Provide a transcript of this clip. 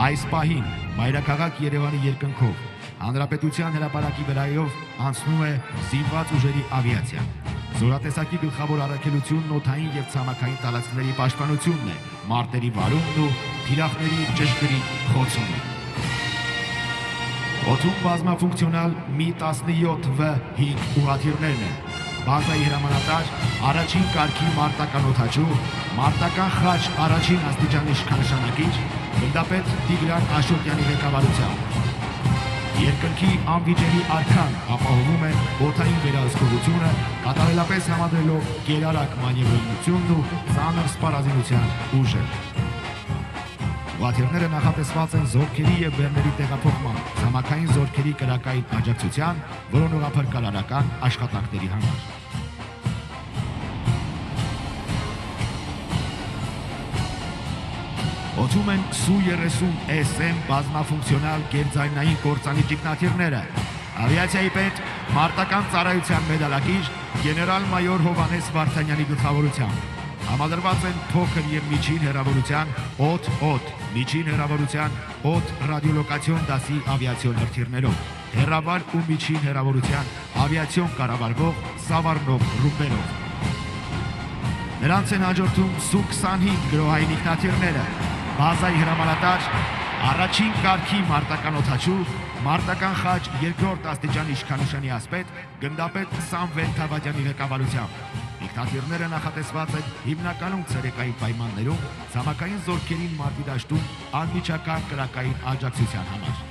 Այս պահին մայրաքաղաք Երևանի երկնքով Հանրապետության հրապարակի վրայով անցնում է զինված ուժերի ավիացիան։ Զորատեսակի գլխավոր առաքելությունն օդային եւ ցամաքային տարածքների պաշտպանությունն է, մարտերի վարումն ու թիրախների ճշգրիտ խոցումը։ Օդում բազմաֆունկցիոնալ Mi-17V5 ուղղաթիռներն են։ Բազայի հրամանատար առաջին կարգի մարտական օդաչու, մարտական խաչ առաջին աստիճանի իշխանանշանակիչ գնդապետ Տիգրան Աշոտյանի ղեկավարությամբ։ Երկնքի անվիճելի արքան ապահովում է օդային վերահսկողությունը, կատարելապես համադրելով գերարագ մանևրությունն ու ծանր սպառազինության ուժը։ Ուղղաթիռները նախատեսված են զորքերի եւ բեռների տեղափոխման, ցամաքային զորքերի կրակային աջակցության, որոնողափրկարարական աշխատանքների համար։ Օդում են Su-30SM բազմաֆունկցիոնալ գերձայնային կործանի ճգնաթիռները։ Ավիացիայի պետ մարտական ծառայության մեդալակիր գեներալ-մայոր Հովհաննես Վարդանյանի գլխավորությամբ։ Համադրված են փոքր եւ միջին հեռավորության օդ, միջին հեռավորության օդ ռադիոլոկացիոն դասի ավիացիոն հրթիռներով, հեռավար ու միջին հեռավորության ավիացիոն կառավարվող Սավառնով ռումբերով։ Նրանց են հաջորդում Su-25 գրոհային ինքնաթիռները, բազայի հրամանատար առաջին կարգի մարտական օդաչու, մարտական խաչ երկրորդ աստիճանի իշխանանշանի ասպետ գնդապետ Սամվել Թավադյանի ղեկավարությամբ։ Ինքնաթիռները նախատեսված են հիմնականում ցերեկային պայմաններում ցամաքային զորքերին մարտի դաշտում անմիջական կրակային աջակցության համար։